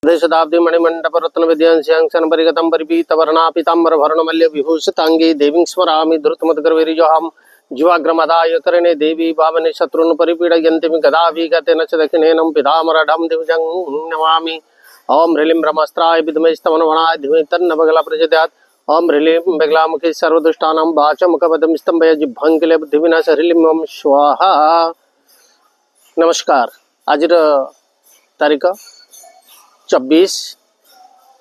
शताब्दी मणिमंडप रत्न विद्यांशांसन परिगतम परिपीतवर्णा पीतांबर भरणमल्य विभूषितांगी देवीं स्मरामि धृतमतगर्वीर्योहम जीवाग्रमदाय करणे देवी भावने शत्रुन् परिपीडयन्तीं गदाभिगतेन च दक्षिणेनं पितामरढं दिवजं नमामि। ओम ह्रीं ब्रह्मास्त्राय विद्महे स्तवनवनाय धीमहि तन्नः बगला प्रचोदयात्। ओम ह्रीं बगलामुखी सर्वदुष्टानां वाचमुखपदं स्तंभय जिह्वां किल बुद्धिविनाश ह्रीं ओम स्वाहा। नमस्कार। आज तारीख 24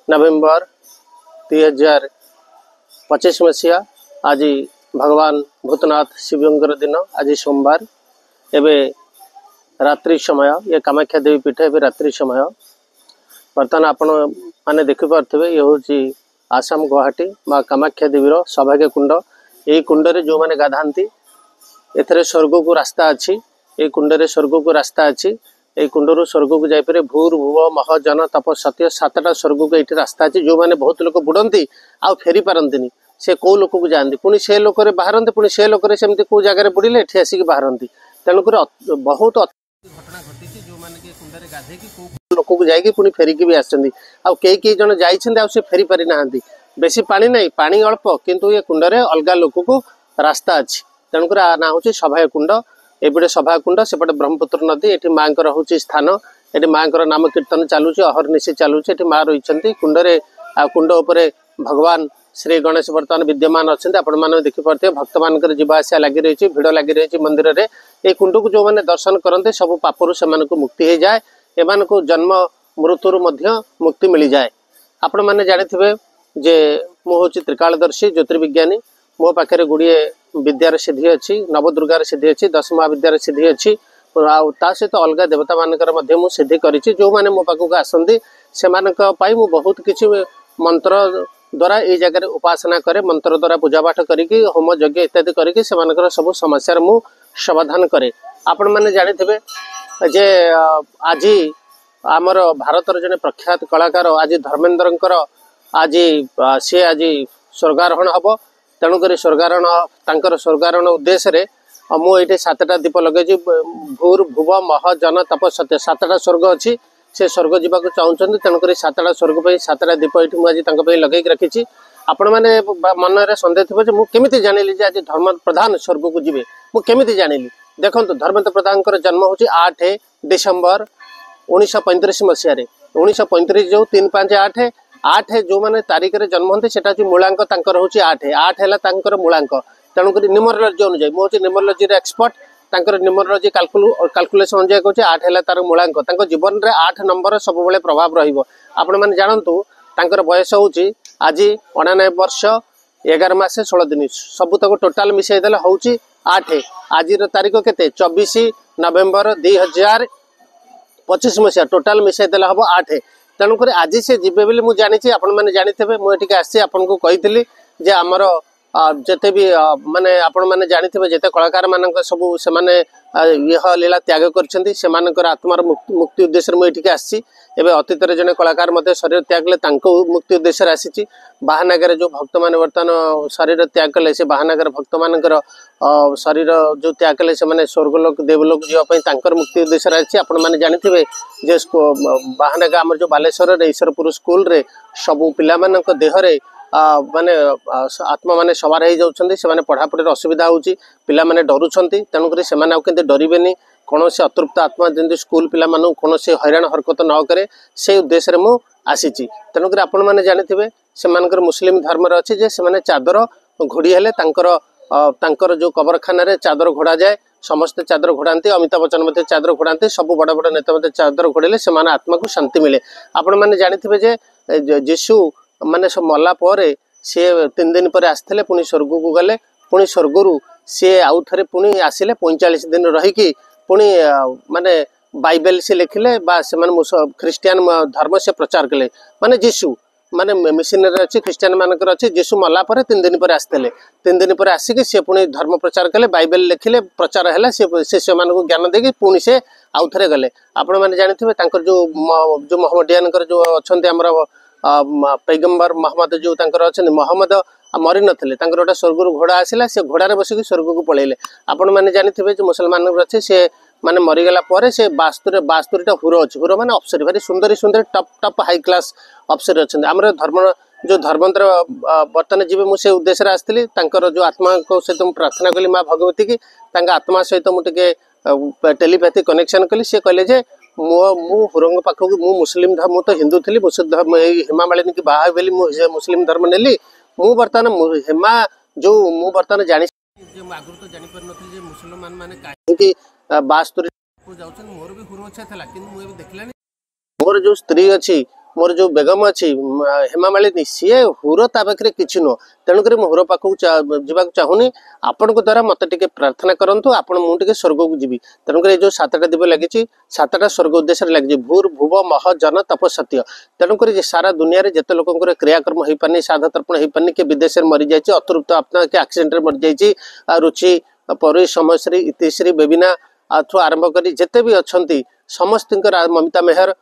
नवेम्बर 2025 मसीहा। आज भगवान भूतनाथ शिवंकर दिन। आज सोमवार। एवं रात्रि समय ये कामाख्या देवी पीठ एवं रात्रि समय। बर्तमान आपण मैंने देखिपे ये हूँ आसाम गुवाहाटी माँ कामाख्या देवीर सौभाग्य कुंड। यही कुंडरे जो मैंने गाधाती एथरे स्वर्ग को रास्ता अच्छी। ये कुंडरे स्वर्ग को रास्ता अच्छी। ये कुंडरू स्वर्ग को जापरे भूर भुव मह जन तप सत्य 7टा स्वर्ग को ये रास्ता अच्छी। जो मैंने बहुत लोग बुड़ती आउ फेरी पारती से कौ लोक को जाती पुणी से लोक बाहर पुणी से लोक सेमती कौ जगह बुड़े ये आसिक बाहर। तेणुक बहुत घटना घटी जो मैंने कुंडे गाधे लोक को जाकि पुणी फेरिकी भी आसछन्ती। आउ कई जन जाइछन्ती आउ से फेरी पारि नाहांती। बेसी पानी नहीं, पानी अल्प, किंतु ये कुंडरे अलगा लोक को रास्ता अच्छी। तेणुक ना हूँ सभा कुंड। एपटे सभा कुंड सेपटे ब्रह्मपुत्र नदी। ये माँ हूँ स्थान। ये माँ नाम कीर्तन चलुची अहर्निशी चलुची। ये माँ रही कुंडरे। कुंड उपरे भगवान श्री गणेश बर्तमान विद्यमान अच्छा। आपण मैंने देखिपे भक्त मान जीवासा लगी रही भिड़ लगी रही मंदिर में। ये कुंड को जो मैंने दर्शन करते सब पापरू से मुक्ति हो जाए। एमान को जन्म मृत्यु मुक्ति मिल जाए। आपण मैंने जानी जे मु हूँ त्रिकालदर्शी ज्योतिर्विज्ञानी। मो पाखे गुड़िए विद्यार सिद्धि अच्छी, नवदुर्गार सिद्धि अच्छी, 10 महाविद्यार सिद्धि अच्छी। सहित अलग देवता मानकर मु सिद्धि करी। जो मैंने मो पाखक आसती से मु बहुत किसी मंत्र द्वारा ये जगह उपासना करे। मंत्र द्वारा पूजा पाठ करी होम यज्ञ इत्यादि करी सब समस्या मु समाधान करे। आपण मैंने जानी जे आज आमर भारतर जने प्रख्यात कलाकार आज धर्मेंद्रंकर आज सी आज स्वर्गारोहण हम। तेणुक स्वर्गारोहण तांकर स्वर्गारोहण उद्देश्य मुझे 7टा दीप लगे। भूर भुव मह जन तप सत्य 7टा स्वर्ग अच्छी। से स्वर्ग जावाक चाहते तेणुक 7टा स्वर्ग 7टा दीप ये आज लगे रखी। आपण मैंने मन में सन्देह थी मुझे जानिली आज धर्म प्रधान स्वर्ग को जी मुझे जानिली। देखो धर्मेंद्र प्रधान जन्म हूँ 8 डिसेम्बर 1935 मसीह। 1935 जो 3, 5, 8 8 जो मैंने तारीख में जन्म होते से मूलांक हूँ 8 8 है मूलांक। तेणुक न्यूमरोलॉजी अनुଯାयी मुझे न्यूमरोलॉजी एक्सपर्ट। न्यूमरोलॉजी कैलकुलेशन अनुଯାयी कहूँ 8 है तार मूलांक। जीवन में 8 नंबर सब प्रभाव आपण मैंने जानतु। बयस हूँ आज 99 वर्ष 11 मास 16 दिन। सबू तक टोटाल मिसेदेले हूँ 8। आज तारीख के 24 नवेम्बर 2025 मसीहा। टोटाल मिसेदेले हम 8। तेणुक आज से जीवे बोली मुझे जानी। आपण मैंने जानी मुझे आसी आपन को कही जे आमर जिते भी माने आपण मैंने जानी जिते कलाकार मान सब से यह लीला त्याग कर आत्मार मुक्ति उद्देश्य मुझे आसी। अतीत जने कलाकार शरीर त्याग कले मुक्ति उद्देश्य आसी। बाहानगर जो भक्त मैंने बर्तमान शरीर त्याग कले से बाहानगर भक्त मान शरीर जो त्याग कले से स्वर्गलोक देवलोक जावाई मुक्ति उद्देश्य आसी। आपण मैंने जानी जे बाहानगर आम जो बालेश्वर ईश्वरपुर स्कूल रे सबू पिला देहरे माने आत्मा माने सवार हो जाउछन्ती। से माने पढ़ापढ़ी असुविधा होउची। पिला माने डरुछन्ती। तेणुक से माने डरबेनी। कौन से अतृप्त आत्मा जमी स्कूल पिला मानू कौन से हैरान हरकत न करे से उद्देश्य मु आसी। तेणुक आपण मैंने जानी से मुस्लिम धर्म अच्छी जे से चादर घोड़ी हेले तांकर जो कबरखाना रे चादर घोड़ा जाए। समस्ते चादर घोड़ाती। अमिताभ बच्चन चादर घोड़ाती। सब बड़ बड़ नेता चादर घोड़े से आत्मा को शांति मिले। आपण मैंने जानी जे जीशु माने सब मल्ला परे सी 3 दिन पर आसते पुणी स्वर्ग को गले। पुणी स्वर्गरू सी आउ थे पुणी आसिले 45 दिन रहीकि पुणी माने बाइबल से लिखिले बा से ख्रीस्टियान धर्म से प्रचार कले। माने जीशु माने मिशनरी अच्छी ख्रीस्टियान मानकर अच्छी। जीशु मल्ला पर 3 दिन पर आसते 3 दिन पर आसिक सी पुणी धर्म प्रचार कले। बाइबल लिखिले प्रचार है शिष्य मान को ज्ञान देकी पुणी से आउ थे गले। आपण मैंने जानी जो मोहम्मदियान जो अच्छा आमर पैगंबर मोहम्मद जो अच्छा मोहम्मद मरी नथिले गोटे स्वर्ग स्वर्ग घोड़ा आसला से घोड़ार बसिक स्वर्ग को पलैले। आपण मैंने जानी मुसलमान अच्छे से माने मरीगला पर से 72 हुर अच्छे हुर माने अप्सरी भारी सुंदरी सुंदरी टप टप हाई क्लास अप्सरी अच्छा आम धर्म जो धर्मेंद्र बर्तमान जी मुझे उद्देश्य आसती जो आत्मा को सहित मुझे प्रार्थना कली माँ भगवती की आत्मा सहित मुझे टेलीपैथी कनेक्शन कली सी कहले जे मु हुरंग पाखक मु मुस्लिम धर्म तो हिंदू थी धर्म हेमा मालिनी की बाहा बेली मुस्लिम धर्म नेली मु बर्तमान हेमा जो मु बर्तमान जानी आगुरी तो जानी पार नथि जे मुसलमान माने काहे 72 को जाउछन मोर भी हुर अच्छा थला किंतु मु एबे देखलानी मोर जो स्त्री अच्छी मोर जो बेगम अच्छी हेमा मालिनी सी हुर ता पाखे किसी नुह तेणुक हुर पाखक जावाक चाहूनी आपण द्वारा मत टे प्रार्थना करूँ आपण मुझे स्वर्ग को जी तेणुक जो 7टा दीप लगी 7टा स्वर्ग उद्देश्य लगी भूर भुव मह जन तप सत्य तेणुक सारा दुनिया जिते लोक क्रियाकर्म हो पारनी साधा तर्पण हो पारनी कि विदेश में मरी जाइए अतृप्त अपना कि एक्सीडेंट मरी जाइए रुचि परी समयश्री इतिश्री बेबिना अथवा आरंभ कर जिते भी अच्छा समस्त ममिता मेहर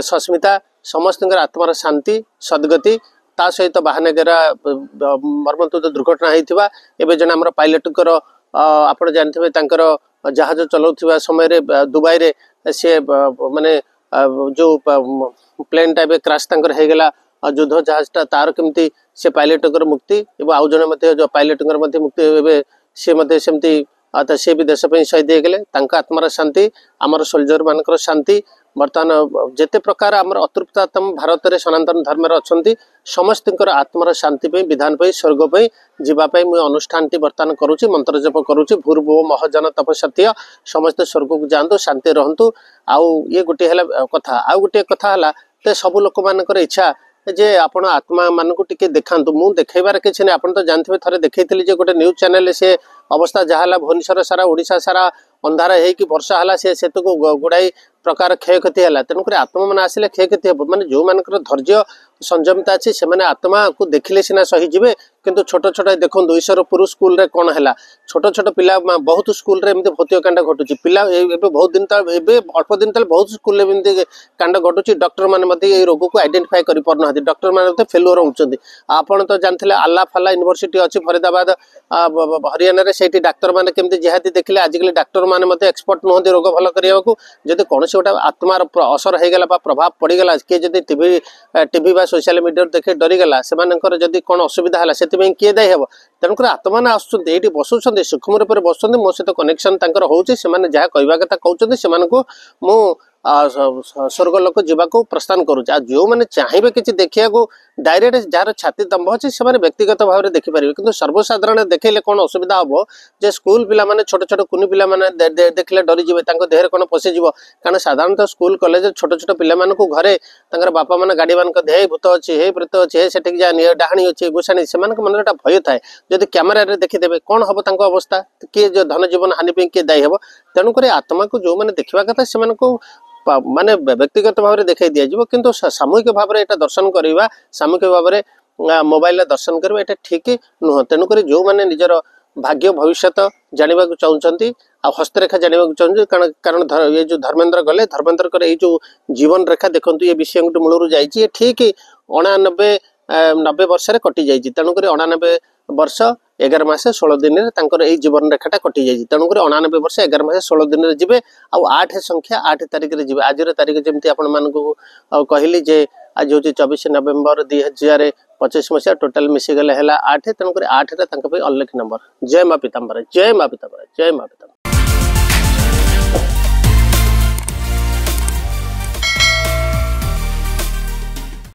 सस्मिता समस्त आत्मार शांति सद्गति ता सहित बाहानगेरा मर्मन्तुद दुर्घटना होता एवं जन आम पायलट आप जानते जहाज चलाउथिबा समय दुबई रे सी माने जो प्लेन टाइप क्राश होगला युद्ध जहाजटा तार केमती से पायलट मुक्ति एवं आउ जने जो पायलट मुक्ति एवं सी सेमती सी भी देश शहीद होगले आत्मार शांति आमर सोल्जर मानकर शांति बर्तमान जिते प्रकार आम अतृप्तम भारत में सनातन धर्म अच्छा समस्त आत्मार शांति विधान स्वर्ग जावाई मुझे अनुष्ठान टी बर्तमान करुच्ची मंत्र जप करुच्ची भूर्भुव महजन तप सत्य समस्त स्वर्ग को जातु शांति रहतु आउ ये गोटे कथा आउ गोटे कथा है सब लोक मान इच्छा जे आपण आत्मा मानक टिके देखातु मु देखैबार किछि नै आपण तो जानथिबे थरे देखैथिली जे गोटे न्यूज चैनल से अवस्था जहाला भुवनेश्वर सारा ओडिशा सारा अंधार है कि वर्षा हला से को गुड़ाई प्रकार क्षयक्षति है तेणुक आत्मा मान आसिले क्षयक्षति हे माने जो मानकर धैर्य संयमिता अच्छी से आत्मा को देखिले सिना सहीजे किंतु छोट छोट देखो ईश्वरपुर स्कूल रे कौन है छोट छोट पिला बहुत स्कूल रे एमती भौतिक कांड घटुची पिला बहुत दिन तले अल्प दिन तले बहुत स्कूल रे एमती कांड घटुची डॉक्टर माने रोग को आइडेंटिफाई कर पार ना डॉक्टर माने फेलुअर होउछंती आपण तो जानथिले आल्ला फाला यूनिवर्सिटी अच्छी फरीदाबाद हरियाणा रे सेठी डॉक्टर माने केमती जेहाती देखिले आजिकल डॉक्टर माने एक्सपर्ट नुहति रोग भल करने जदि कौन गोटे आत्मार असर होगला प्रभाव पड़गला किए जब टीवी सोशल मीडिया देखे डरीगला से जदि कौन असुविधा है से किए दायी हे तेणुक आत्मा ना आसुँच बसुँच सूक्ष्म रूप से बसुँच मो सहित कनेक्शन होची जहाँ कहवा कथा कहते से मु स्वर्ग लोक जावाक प्रस्थान करुचे जो मैंने चाहिए कि देखा डायरेक्ट जार छाती दम्भ अच्छे से व्यक्तिगत भाव में देखिपारे कि सर्वसाधारण देखले कौन असुविधा हम जे स्कूल पिला माने छोट छोट कुनी पिला माने देखले डरी जीवे देहरे कौन पशिज कारण साधारणतः स्कूल कॉलेज छोट छोट पिला मानकु घरे बापा माने गाड़ी मान हे भूत अच्छी हे प्रेत अच्छी हे सेठी जा डाहाणी अच्छी गोसाणी से मन गोटे भय थाए जदि कैमेरा देखीदे कौन हम अवस्था किए जो धन जीवन हानि पे किए दायी हे तेणुक आत्मा को जो मैंने देखा कथा से माने व्यक्तिगत भाव में देखा दिज्व कि सामूहिक भाव में दर्शन करवा सामूहिक भाव में मोबाइल दर्शन करवा ये ठीक नुह तेणुक जो मैंने निजर भाग्य भविष्य जानवा चाहते हस्तरेखा जानवा चाहते कारण ये जो धर्मेंद्र गले धर्मेंद्र ये जो जीवन रेखा देखो ये विषय मूलर जाइए ठीक 89 वर्ष कटि जाइए तेणुक 89 वर्ष 11 मास 16 दिन में जीवन रेखाटा कटि जाइए तेणुक 89 वर्ष 11 मास 16 दिन में जी आउ 8 संख्या 8 तारिख में जी आज तारिख जमी आपको कहली जे आज हूँ 24 नवेम्बर 2025 मसीहा टोटाल मिसीगले है 8 तेणुक 8 अल्लेख नंबर जय माँ पीताम्बर जय माँ पीताम्बर जय माँ पीताम्बर।